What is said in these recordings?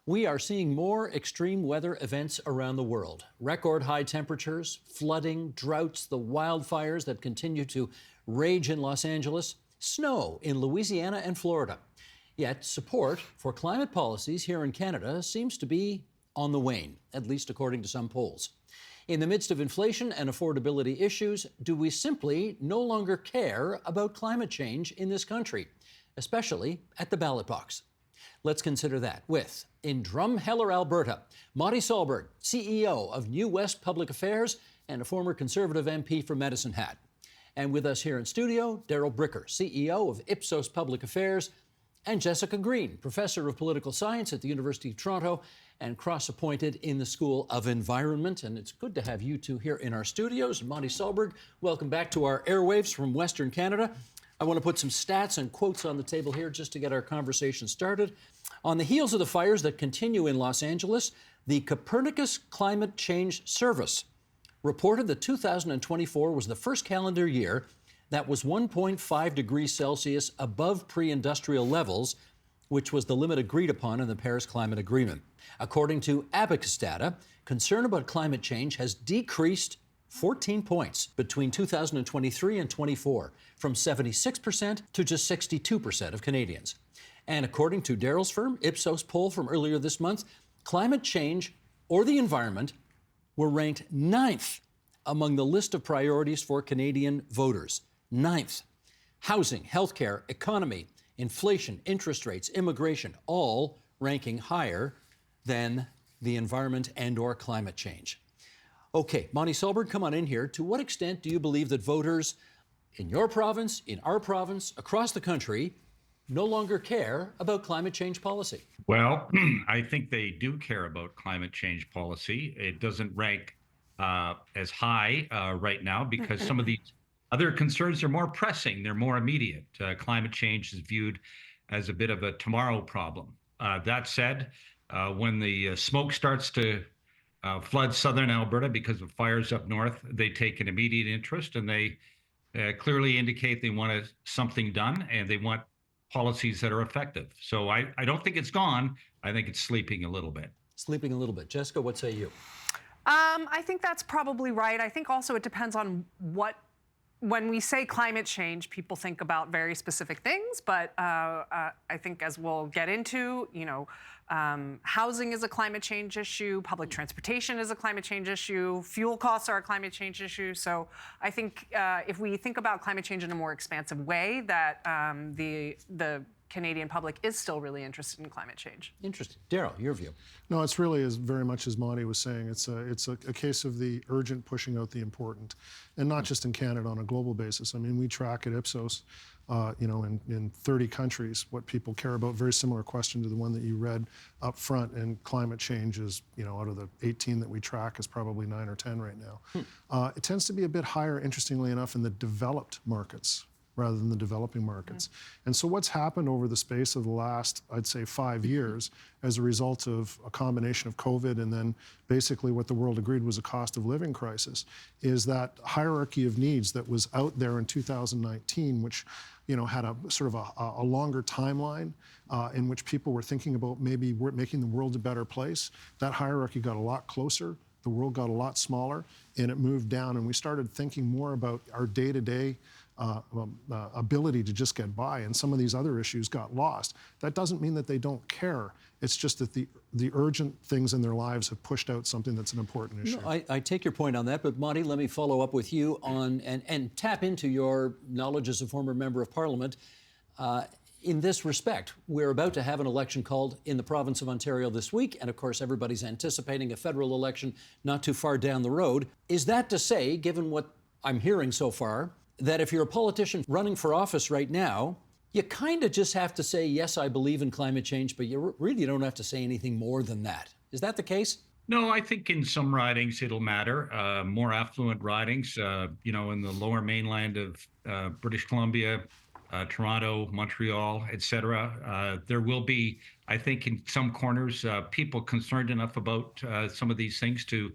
We are seeing more extreme weather events around the world. Record high temperatures, flooding, droughts, the wildfires that continue to rage in Los Angeles, snow in Louisiana and Florida. Yet support for climate policies here in Canada seems to be on the wane, at least according to some polls. In the midst of inflation and affordability issues, do we simply no longer care about climate change in this country, especially at the ballot box? Let's consider that with, in Drumheller, Alberta, Monty Solberg, CEO of New West Public Affairs and a former Conservative MP from Medicine Hat. And with us here in studio, Darrell Bricker, CEO of Ipsos Public Affairs, and Jessica Green, Professor of Political Science at the University of Toronto and cross-appointed in the School of Environment. And it's good to have you two here in our studios. Monty Solberg, welcome back to our airwaves from Western Canada. I want to put some stats and quotes on the table here just to get our conversation started. On the heels of the fires that continue in Los Angeles, the Copernicus Climate Change Service reported that 2024 was the first calendar year that was 1.5 degrees Celsius above pre-industrial levels, which was the limit agreed upon in the Paris Climate Agreement. According to Abacus Data, concern about climate change has decreased 14 points between 2023 and 24, from 76% to just 62% of Canadians. And according to Darrell's firm, Ipsos poll from earlier this month, climate change or the environment were ranked 9th among the list of priorities for Canadian voters. 9th. Housing, healthcare, economy, inflation, interest rates, immigration, all ranking higher than the environment and or climate change. Okay, Monty Solberg, come on in here. To what extent do you believe that voters in your province, in our province, across the country, no longer care about climate change policy? Well, I think they do care about climate change policy. It doesn't rank as high right now because some of these other concerns are more pressing. They're more immediate. Climate change is viewed as a bit of a tomorrow problem. That said, when the smoke starts to flood southern Alberta because of fires up north, they take an immediate interest, and they clearly indicate they want something done, and they want policies that are effective. So I don't think it's gone. I think it's sleeping a little bit. Sleeping a little bit. Jessica, what say you? I think that's probably right. I think also it depends on when we say climate change, people think about very specific things, but I think as we'll get into, housing is a climate change issue, public transportation is a climate change issue, fuel costs are a climate change issue. So I think if we think about climate change in a more expansive way, that the Canadian public is still really interested in climate change. Interesting. Darrell, your view? No, it's really as very much as Monty was saying. It's a case of the urgent pushing out the important, and not just in Canada, on a global basis. I mean, we track at Ipsos, in 30 countries what people care about. Very similar question to the one that you read up front. And climate change is, out of the 18 that we track, is probably 9 or 10 right now. It tends to be a bit higher, interestingly enough, in the developed markets rather than the developing markets. And so what's happened over the space of the last, I'd say, 5 years, as a result of a combination of COVID and then basically what the world agreed was a cost of living crisis, is that hierarchy of needs that was out there in 2019, which had a sort of a longer timeline in which people were thinking about maybe making the world a better place. That hierarchy got a lot closer. The world got a lot smaller, and it moved down. And we started thinking more about our day-to-day ability to just get by, and some of these other issues got lost. That doesn't mean that they don't care. It's just that the urgent things in their lives have pushed out something that's an important issue. No, I take your point on that, but Monty, let me follow up with you on and tap into your knowledge as a former member of Parliament. In this respect, we're about to have an election called in the province of Ontario this week, and of course everybody's anticipating a federal election not too far down the road. Is that to say, given what I'm hearing so far, that if you're a politician running for office right now, you kind of just have to say, yes, I believe in climate change, but you really don't have to say anything more than that? Is that the case? No, I think in some ridings it'll matter. More affluent ridings, in the lower mainland of British Columbia, Toronto, Montreal, et cetera. There will be, I think, in some corners, people concerned enough about some of these things to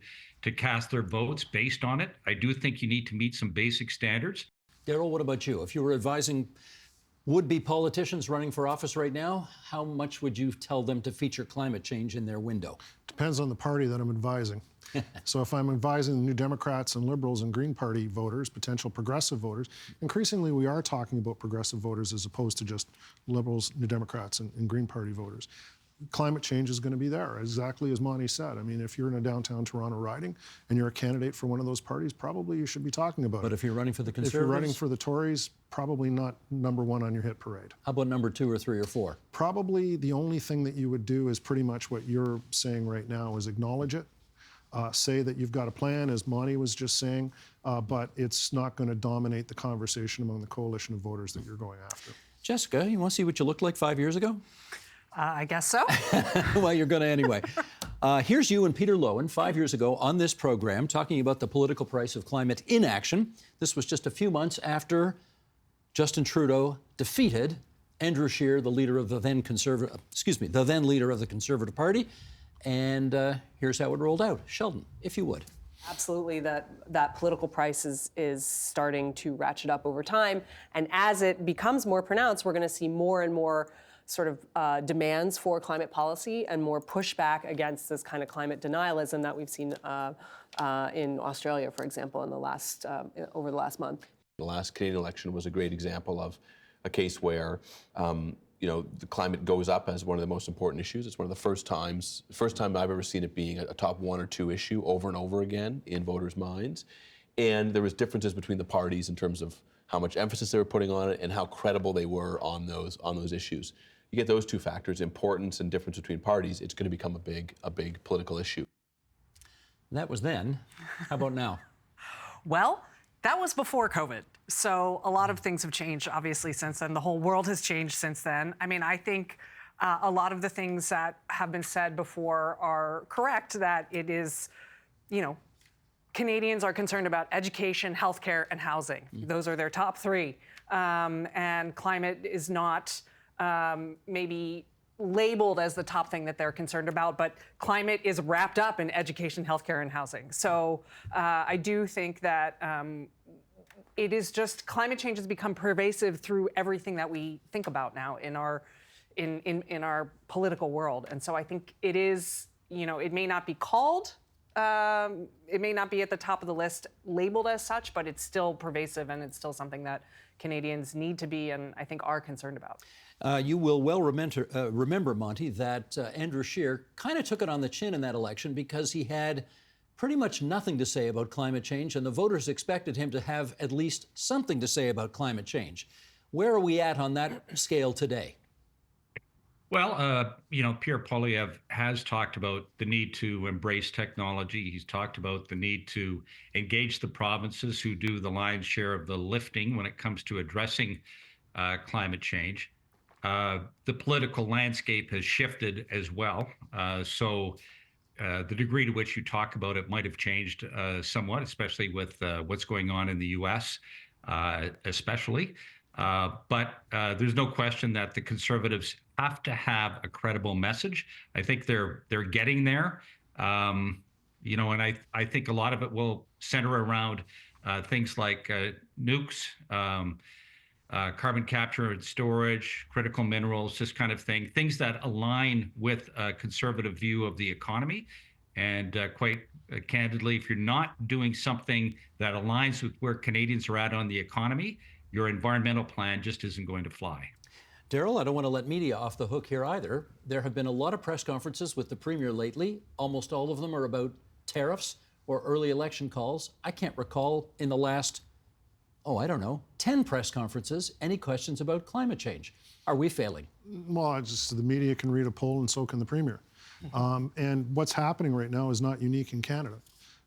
cast their votes based on it. I do think you need to meet some basic standards. Darrell, what about you? If you were advising Would-be politicians running for office right now, how much would you tell them to feature climate change in their window? Depends on the party that I'm advising. So if I'm advising the New Democrats and Liberals and Green Party voters, potential progressive voters, increasingly we are talking about progressive voters as opposed to just Liberals, New Democrats, and Green Party voters. Climate change is going to be there, exactly as Monty said. I mean, if you're in a downtown Toronto riding and you're a candidate for one of those parties, probably you should be talking about it. But if you're running for the Conservatives? If you're running for the Tories, probably not number one on your hit parade. How about number 2 or 3 or 4? Probably the only thing that you would do is pretty much what you're saying right now, is acknowledge it. Say that you've got a plan, as Monty was just saying, but it's not going to dominate the conversation among the coalition of voters that you're going after. Jessica, you want to see what you looked like 5 years ago? I guess so. Well, you're going to anyway. Here's you and Peter Lowen 5 years ago on this program talking about the political price of climate inaction. This was just a few months after Justin Trudeau defeated Andrew Scheer, the leader of the then leader of the Conservative Party. And here's how it rolled out. Sheldon, if you would. Absolutely, that political price is starting to ratchet up over time. And as it becomes more pronounced, we're going to see more and more sort of demands for climate policy and more pushback against this kind of climate denialism that we've seen in Australia, for example, in the last over the last month. The last Canadian election was a great example of a case where the climate goes up as one of the most important issues. It's one of the first time I've ever seen it being a top 1 or 2 issue over and over again in voters' minds. And there was differences between the parties in terms of how much emphasis they were putting on it and how credible they were on those issues. You get those 2 factors, importance and difference between parties, it's going to become a big political issue. That was then. How about now? Well, that was before COVID. So a lot of things have changed, obviously, since then. The whole world has changed since then. I mean, I think a lot of the things that have been said before are correct, that it is, Canadians are concerned about education, healthcare, and housing. Those are their top 3. And climate is not maybe labeled as the top thing that they're concerned about, but climate is wrapped up in education, healthcare, and housing. So I do think that it is just climate change has become pervasive through everything that we think about now in our political world. And so I think it is, it may not be called, it may not be at the top of the list labeled as such, but it's still pervasive and it's still something that Canadians need to be and I think are concerned about. You will well remember, Monty, that Andrew Scheer kind of took it on the chin in that election because he had pretty much nothing to say about climate change, and the voters expected him to have at least something to say about climate change. Where are we at on that scale today? Well, Pierre Poilievre has talked about the need to embrace technology. He's talked about the need to engage the provinces who do the lion's share of the lifting when it comes to addressing climate change. The political landscape has shifted as well. So the degree to which you talk about it might have changed somewhat, especially with what's going on in the U.S., especially. But there's no question that the Conservatives have to have a credible message. I think they're getting there. And I think a lot of it will center around things like nukes, carbon capture and storage, critical minerals, this kind of thing, things that align with a conservative view of the economy. And quite candidly, if you're not doing something that aligns with where Canadians are at on the economy, your environmental plan just isn't going to fly. Darryl, I don't want to let media off the hook here either. There have been a lot of press conferences with the Premier lately. Almost all of them are about tariffs or early election calls. I can't recall in the last 10 press conferences, any questions about climate change. Are we failing? Well, the media can read a poll and so can the Premier. And what's happening right now is not unique in Canada.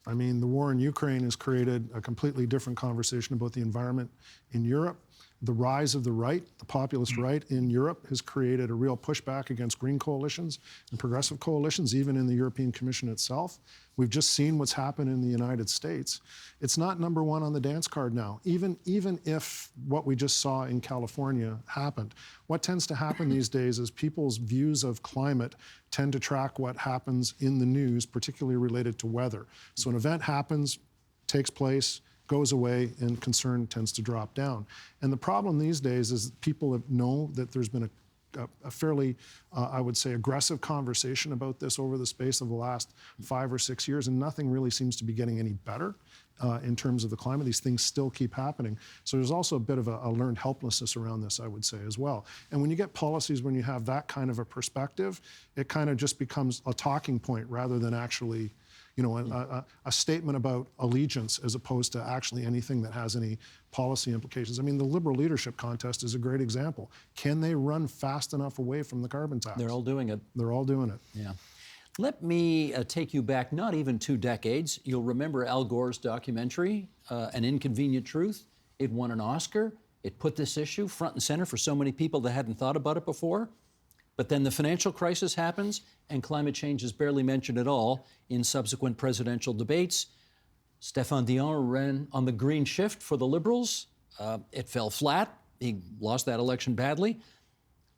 I mean, the war in Ukraine has created a completely different conversation about the environment in Europe. The rise of the right, the populist right in Europe, has created a real pushback against green coalitions and progressive coalitions, even in the European Commission itself. We've just seen what's happened in the United States. It's not number 1 on the dance card now, even if what we just saw in California happened. What tends to happen these days is people's views of climate tend to track what happens in the news, particularly related to weather. So an event happens, takes place, goes away and concern tends to drop down. And the problem these days is people know that there's been a fairly, I would say, aggressive conversation about this over the space of the last 5 or 6 years, and nothing really seems to be getting any better in terms of the climate. These things still keep happening. So there's also a bit of a learned helplessness around this, I would say, as well. And when you get policies, when you have that kind of a perspective, it kind of just becomes a talking point rather than actually, you know, a statement about allegiance as opposed to actually anything that has any policy implications. I mean, the Liberal leadership contest is a great example. Can they run fast enough away from the carbon tax? They're all doing it. They're all doing it. Yeah. Let me take you back not even 2 decades. You'll remember Al Gore's documentary, An Inconvenient Truth. It won an Oscar. It put this issue front and center for so many people that hadn't thought about it before. But then the financial crisis happens, and climate change is barely mentioned at all in subsequent presidential debates. Stéphane Dion ran on the green shift for the Liberals. It fell flat. He lost that election badly.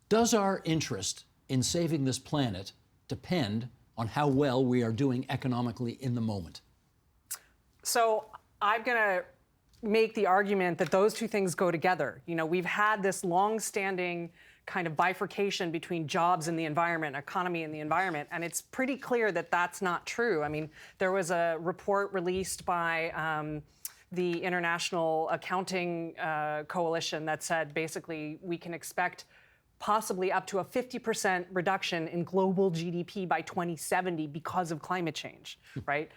Does our interest in saving this planet depend on how well we are doing economically in the moment? So I'm going to make the argument that those two things go together. You know, we've had this long-standing kind of bifurcation between jobs and the environment, economy and the environment, and it's pretty clear that that's not true. I mean, there was a report released by the International Accounting Coalition that said basically we can expect possibly up to a 50% reduction in global GDP by 2070 because of climate change, right?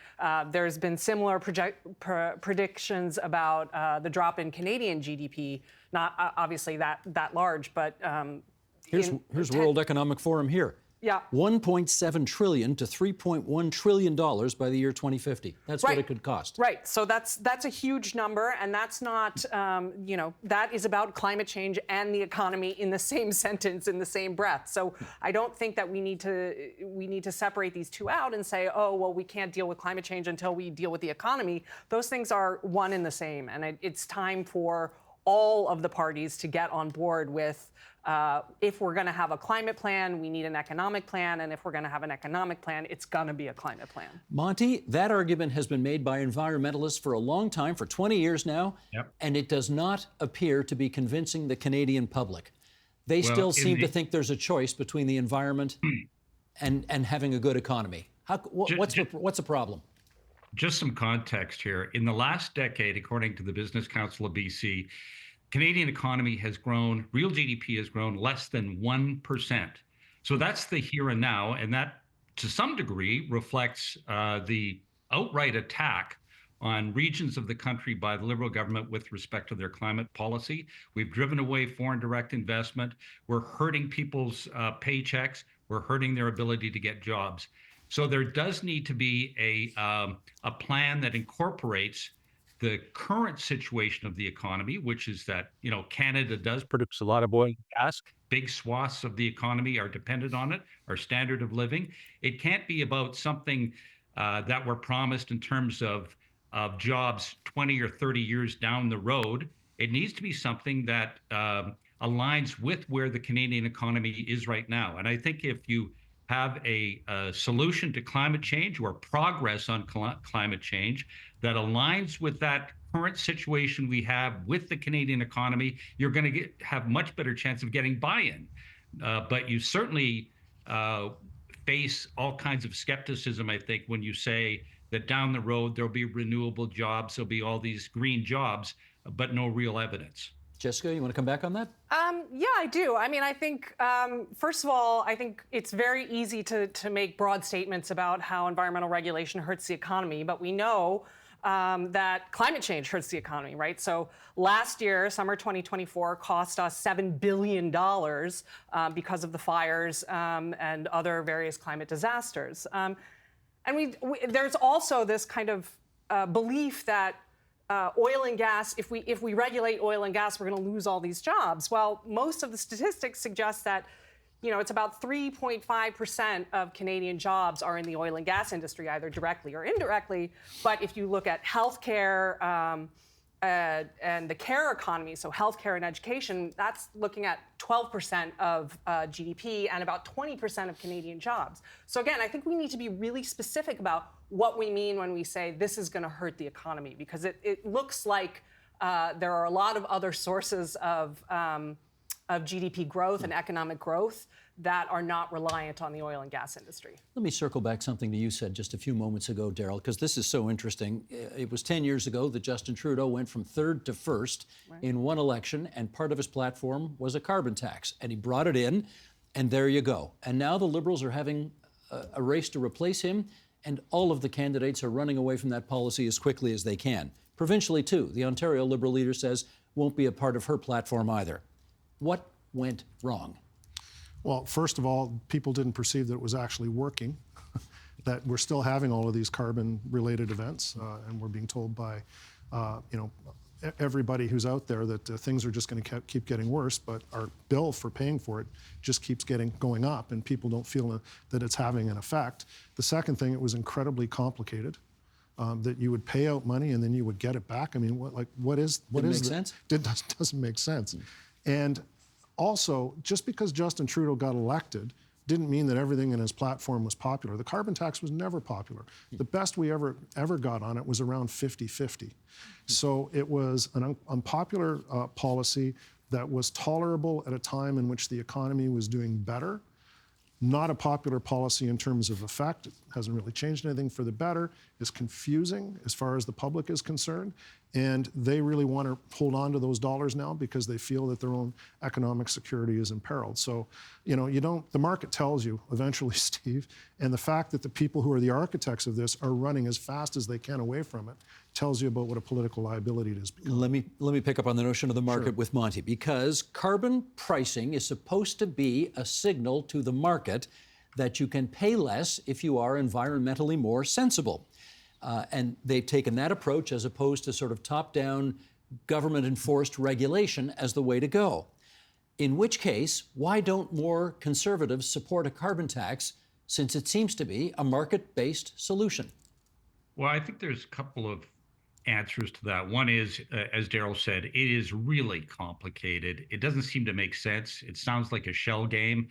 There's been similar predictions about the drop in Canadian GDP, not obviously that large, but Here's World Economic Forum here. Yeah. $1.7 trillion to $3.1 trillion by the year 2050. That's what it could cost. Right. So that's a huge number, and that's not, you know, that is about climate change and the economy in the same sentence, in the same breath. So I don't think that we need to separate these two out and say, oh, well, we can't deal with climate change until we deal with the economy. Those things are one and the same, and it's time for all of the parties to get on board with if we're going to have a climate plan, we need an economic plan, and if we're going to have an economic plan, it's going to be a climate plan. Monty, that argument has been made by environmentalists for a long time, for 20 years now, and it does not appear to be convincing the Canadian public. They still seem to think there's a choice between the environment and having a good economy. What's the problem? Just some context here. In the last decade, according to the Business Council of BC, Canadian economy has grown, real GDP has grown less than 1%. So that's the here and now, and that to some degree reflects the outright attack on regions of the country by the Liberal government with respect to their climate policy. We've driven away foreign direct investment. We're hurting people's paychecks. We're hurting their ability to get jobs. So there does need to be a plan that incorporates the current situation of the economy, which is that, you know, Canada does produce a lot of oil and gas. Big swaths of the economy are dependent on it, our standard of living. It can't be about something that we're promised in terms of jobs 20 or 30 years down the road. It needs to be something that aligns with where the Canadian economy is right now. And I think if you have a solution to climate change or progress on climate change that aligns with that current situation we have with the Canadian economy, you're going to have much better chance of getting buy-in. But you certainly face all kinds of skepticism, I think, when you say that down the road there'll be renewable jobs, there'll be all these green jobs, but no real evidence. Jessica, you want to come back on that? Yeah, I do. I mean, I think, first of all, I think it's very easy to make broad statements about how environmental regulation hurts the economy, but we know that climate change hurts the economy, right? So last year, summer 2024, cost us $7 billion because of the fires and other various climate disasters. And there's also this kind of belief that oil and gas, if we regulate oil and gas, we're going to lose all these jobs. Well, most of the statistics suggest that, you know, it's about 3.5% of Canadian jobs are in the oil and gas industry, either directly or indirectly. But if you look at healthcare, and the care economy, so healthcare and education, that's looking at 12% of GDP and about 20% of Canadian jobs. So again, I think we need to be really specific about what we mean when we say this is going to hurt the economy, because it looks like there are a lot of other sources of GDP growth and economic growth that are not reliant on the oil and gas industry. Let me circle back something that you said just a few moments ago, Daryl, because this is so interesting. It was 10 years ago that Justin Trudeau went from third to first in one election, and part of his platform was a carbon tax. And he brought it in, and there you go. And now the Liberals are having a race to replace him, and all of the candidates are running away from that policy as quickly as they can. Provincially, too, the Ontario Liberal leader says won't be a part of her platform either. What went wrong? Well, first of all, people didn't perceive that it was actually working, that we're still having all of these carbon-related events, and we're being told by, everybody who's out there that things are just going to keep getting worse, but our bill for paying for it just keeps going up, and people don't feel that it's having an effect. The second thing, it was incredibly complicated. That you would pay out money and then you would get it back. I mean, what is make sense? It doesn't make sense. And also, just because Justin Trudeau got elected didn't mean that everything in his platform was popular. The carbon tax was never popular. The best we ever got on it was around 50-50. So it was an unpopular policy that was tolerable at a time in which the economy was doing better. Not a popular policy in terms of effect. It hasn't really changed anything for the better. It's confusing as far as the public is concerned. And they really want to hold on to those dollars now because they feel that their own economic security is imperiled. So, the market tells you eventually, Steve, and the fact that the people who are the architects of this are running as fast as they can away from it tells you about what a political liability it is. Let me pick up on the notion of the market with Monty, because carbon pricing is supposed to be a signal to the market that you can pay less if you are environmentally more sensible. And they've taken that approach as opposed to sort of top-down government-enforced regulation as the way to go. In which case, why don't more conservatives support a carbon tax, since it seems to be a market-based solution? Well, I think there's a couple of answers to that. One is, as Daryl said, it is really complicated. It doesn't seem to make sense. It sounds like a shell game,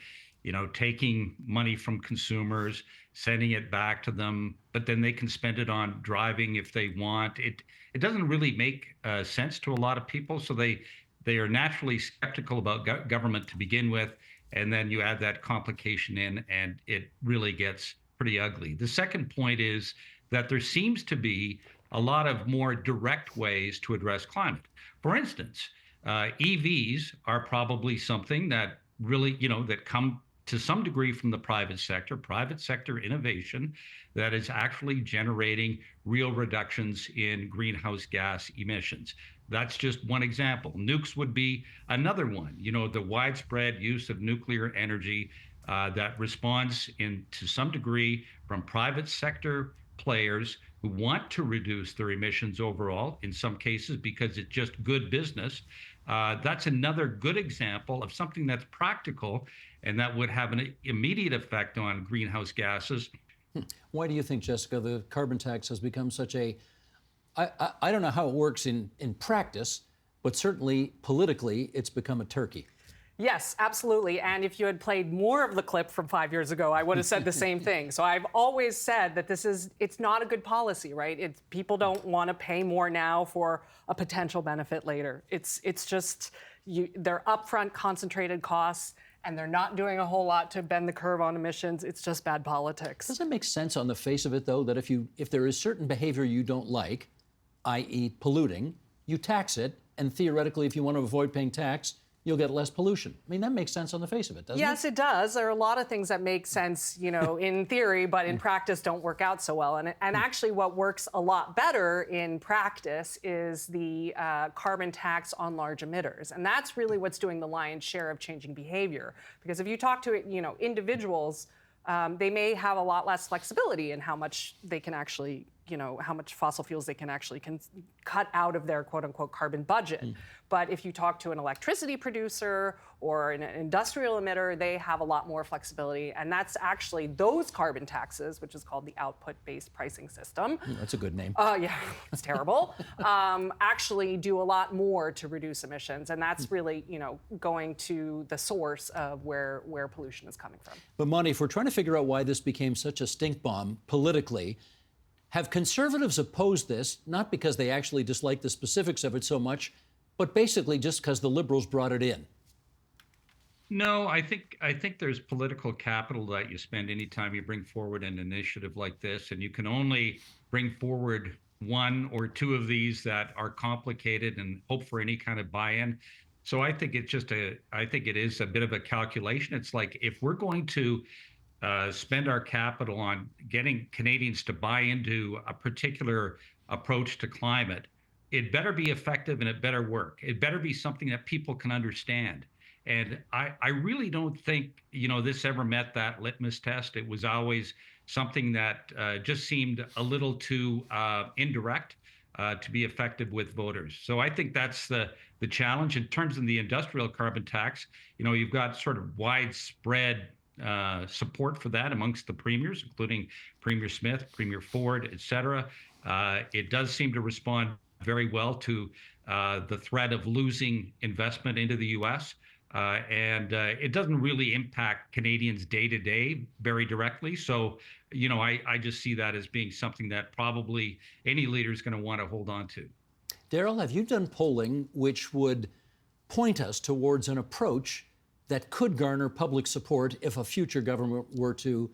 taking money from consumers, sending it back to them, but then they can spend it on driving if they want. It doesn't really make sense to a lot of people, so they are naturally skeptical about government to begin with, and then you add that complication in, and it really gets pretty ugly. The second point is that there seems to be a lot of more direct ways to address climate. For instance, EVs are probably something that really, that come to some degree from the private sector innovation that is actually generating real reductions in greenhouse gas emissions. That's just one example. Nukes would be another one. The widespread use of nuclear energy that responds to some degree from private sector players who want to reduce their emissions overall, in some cases because it's just good business. That's another good example of something that's practical and that would have an immediate effect on greenhouse gases. Why do you think, Jessica, the carbon tax has become such a, I don't know how it works in practice, but certainly politically, it's become a turkey. Yes, absolutely. And if you had played more of the clip from 5 years ago, I would have said the same thing. So I've always said that it's not a good policy, right? People don't want to pay more now for a potential benefit later. It's just, they're upfront concentrated costs, and they're not doing a whole lot to bend the curve on emissions. It's just bad politics. Does it make sense on the face of it, though, that if there is certain behavior you don't like, i.e. polluting, you tax it, and theoretically, if you want to avoid paying tax, you'll get less pollution? I mean, that makes sense on the face of it, doesn't it? Yes, it does. There are a lot of things that make sense, in theory, but in practice don't work out so well. And actually what works a lot better in practice is the carbon tax on large emitters. And that's really what's doing the lion's share of changing behavior. Because if you talk to, individuals, they may have a lot less flexibility in how much they can actually, how much fossil fuels they can actually cut out of their quote unquote carbon budget. But if you talk to an electricity producer or an industrial emitter, they have a lot more flexibility. And that's actually those carbon taxes, which is called the output-based pricing system. That's a good name. Yeah, it's terrible. Actually do a lot more to reduce emissions. And that's really, going to the source of where pollution is coming from. But Monty, if we're trying to figure out why this became such a stink bomb politically, have conservatives opposed this, not because they actually dislike the specifics of it so much, but basically just because the Liberals brought it in? No, I think there's political capital that you spend anytime you bring forward an initiative like this, and you can only bring forward one or two of these that are complicated and hope for any kind of buy-in. So I think it is a bit of a calculation. It's like, if we're going to spend our capital on getting Canadians to buy into a particular approach to climate, it better be effective and it better work. It better be something that people can understand. And I really don't think, this ever met that litmus test. It was always something that just seemed a little too indirect to be effective with voters. So I think that's the challenge. In terms of the industrial carbon tax, you've got sort of widespread support for that amongst the premiers, including Premier Smith, Premier Ford, et cetera. It does seem to respond very well to the threat of losing investment into the U.S. And it doesn't really impact Canadians day to day very directly. So, I just see that as being something that probably any leader is going to want to hold on to. Daryl, have you done polling which would point us towards an approach that could garner public support if a future government were to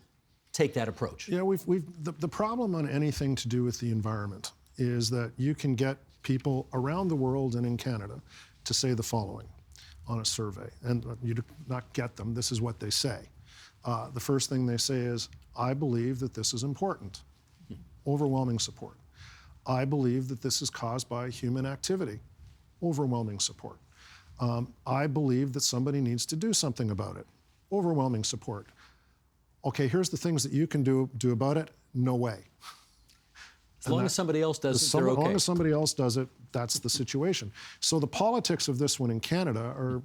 take that approach? Yeah, the problem on anything to do with the environment is that you can get people around the world and in Canada to say the following on a survey, and you do not get them. This is what they say. The first thing they say is, I believe that this is important. Overwhelming support. I believe that this is caused by human activity. Overwhelming support. I believe that somebody needs to do something about it. Overwhelming support. Okay, here's the things that you can do about it. No way. As long as somebody else does it, they're okay. As long as somebody else does it, that's the situation. So the politics of this one in Canada are,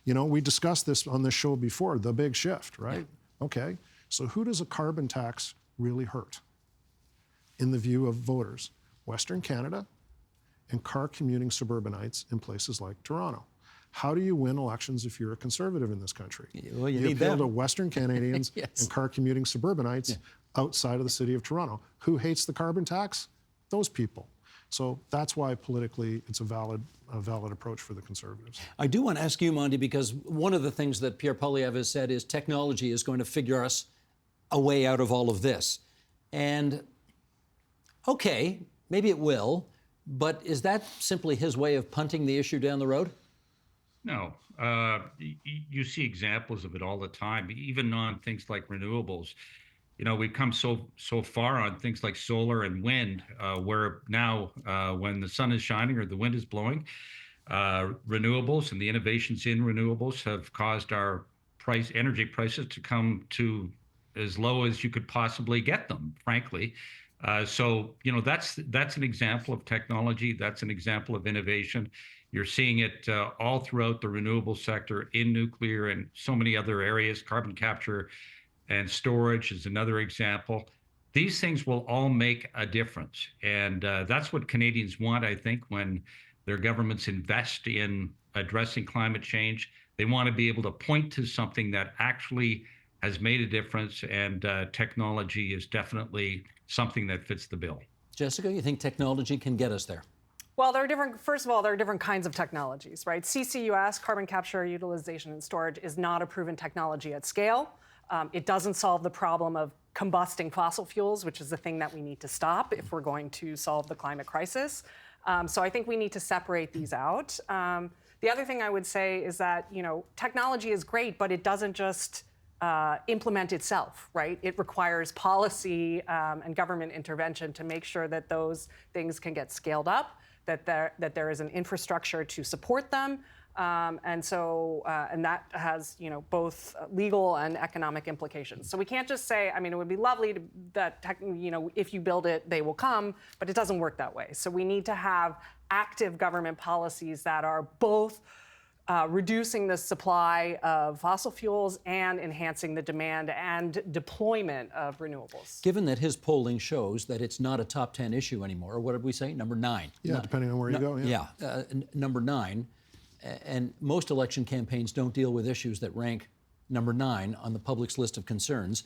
we discussed this on this show before, the big shift, right? Okay, so who does a carbon tax really hurt in the view of voters? Western Canada and car commuting suburbanites in places like Toronto. How do you win elections if you're a conservative in this country? Well, you need appeal them. to Western Canadians Yes. and car commuting suburbanites outside of the city of Toronto. Who hates the carbon tax? Those people. So that's why politically it's a valid approach for the Conservatives. I do want to ask you, Monty, because one of the things that Pierre Poilievre has said is technology is going to figure us a way out of all of this. And okay, maybe it will, but is that simply his way of punting the issue down the road? No, you see examples of it all the time, even on things like renewables. We've come so far on things like solar and wind, where now when the sun is shining or the wind is blowing, renewables and the innovations in renewables have caused our energy prices to come to as low as you could possibly get them, frankly. So that's an example of technology. That's an example of innovation. You're seeing it all throughout the renewable sector, in nuclear and so many other areas. Carbon capture and storage is another example. These things will all make a difference. And that's what Canadians want, I think, when their governments invest in addressing climate change. They want to be able to point to something that actually has made a difference, and technology is definitely something that fits the bill. Jessica, you think technology can get us there? Well, first of all, there are different kinds of technologies, right? CCUS, carbon capture, utilization, and storage, is not a proven technology at scale. It doesn't solve the problem of combusting fossil fuels, which is the thing that we need to stop if we're going to solve the climate crisis. So I think we need to separate these out. The other thing I would say is that, technology is great, but it doesn't just implement itself, right? It requires policy and government intervention to make sure that those things can get scaled up, that there is an infrastructure to support them, And that has, both legal and economic implications. So we can't just say, it would be lovely that, if you build it, they will come, but it doesn't work that way. So we need to have active government policies that are both reducing the supply of fossil fuels and enhancing the demand and deployment of renewables. Given that his polling shows that it's not a top 10 issue anymore, what did we say? Number 9. Yeah, depending on where you go. Yeah. Number 9. And most election campaigns don't deal with issues that rank number 9 on the public's list of concerns.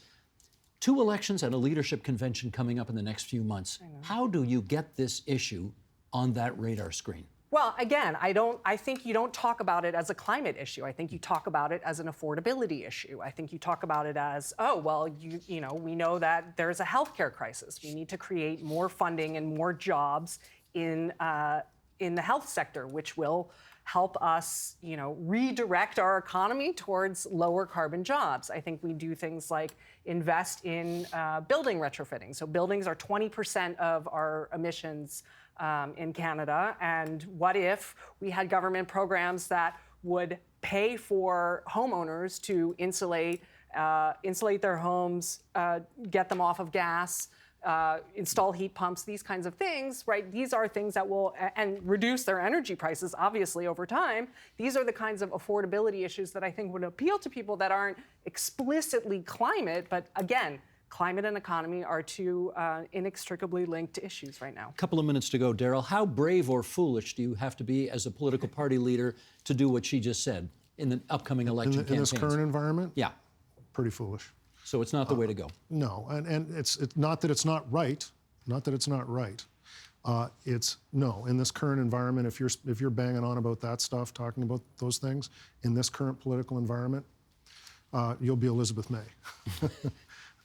2 elections and a leadership convention coming up in the next few months. How do you get this issue on that radar screen? Well, again, I think you don't talk about it as a climate issue. I think you talk about it as an affordability issue. I think you talk about it as, we know that there's a healthcare crisis. We need to create more funding and more jobs in the health sector, which will help us, redirect our economy towards lower carbon jobs. I think we do things like invest in building retrofitting. So buildings are 20% of our emissions in Canada. And what if we had government programs that would pay for homeowners to insulate their homes, get them off of gas, install heat pumps, these kinds of things, right? These are things that will, and reduce their energy prices, obviously, over time. These are the kinds of affordability issues that I think would appeal to people that aren't explicitly climate, but again, climate and economy are two inextricably linked issues right now. A couple of minutes to go, Daryl. How brave or foolish do you have to be as a political party leader to do what she just said in the upcoming election campaigns? In this current environment? Yeah. Pretty foolish. So it's not the way to go. No, and it's not that it's not right. Not that it's not right. It's no. In this current environment, if you're banging on about that stuff, talking about those things, in this current political environment, you'll be Elizabeth May.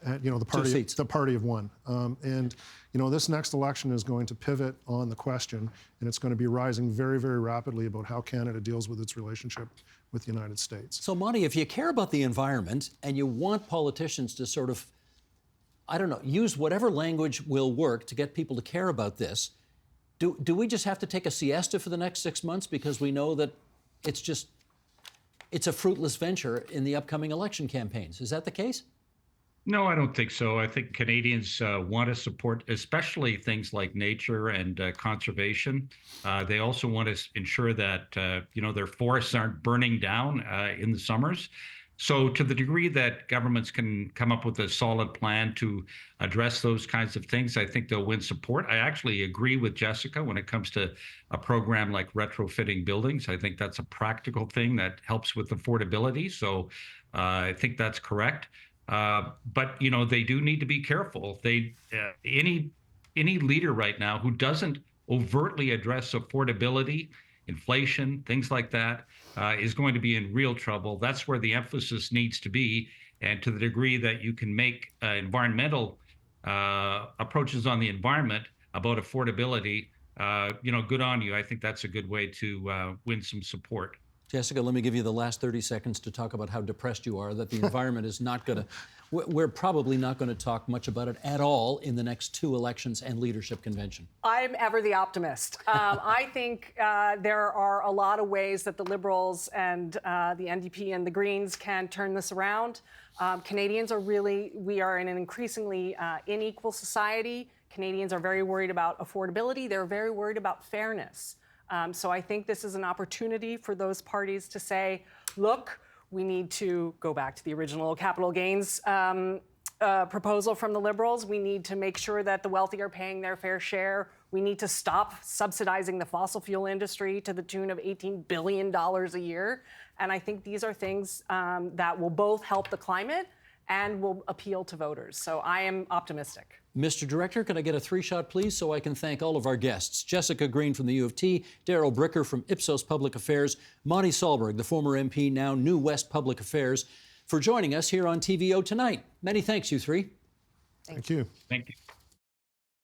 And, the party of one. And this next election is going to pivot on the question, and it's going to be rising very, very rapidly about how Canada deals with its relationship with the United States. So, Monty, if you care about the environment and you want politicians to sort of, use whatever language will work to get people to care about this, do we just have to take a siesta for the next 6 months because we know that it's a fruitless venture in the upcoming election campaigns? Is that the case? No, I don't think so. I think Canadians want to support, especially things like nature and conservation. They also want to ensure that their forests aren't burning down in the summers. So, to the degree that governments can come up with a solid plan to address those kinds of things, I think they'll win support. I actually agree with Jessica when it comes to a program like retrofitting buildings. I think that's a practical thing that helps with affordability. So, I think that's correct. But they do need to be careful. Any leader right now who doesn't overtly address affordability, inflation, things like that, is going to be in real trouble. That's where the emphasis needs to be. And to the degree that you can make environmental approaches on the environment about affordability, good on you. I think that's a good way to win some support. Jessica, let me give you the last 30 seconds to talk about how depressed you are that the environment is not going to, we're probably not going to talk much about it at all in the next 2 elections and leadership convention. I'm ever the optimist. I think there are a lot of ways that the Liberals and the NDP and the Greens can turn this around. Canadians we are in an increasingly unequal society. Canadians are very worried about affordability. They're very worried about fairness. So I think this is an opportunity for those parties to say, look, we need to go back to the original capital gains proposal from the Liberals. We need to make sure that the wealthy are paying their fair share. We need to stop subsidizing the fossil fuel industry to the tune of $18 billion a year. And I think these are things that will both help the climate and will appeal to voters. So I am optimistic. Mr. Director, can I get a 3-shot, please, so I can thank all of our guests? Jessica Green from the U of T, Daryl Bricker from Ipsos Public Affairs, Monty Solberg, the former MP, now New West Public Affairs, for joining us here on TVO tonight. Many thanks, you three. Thank you. Thank you.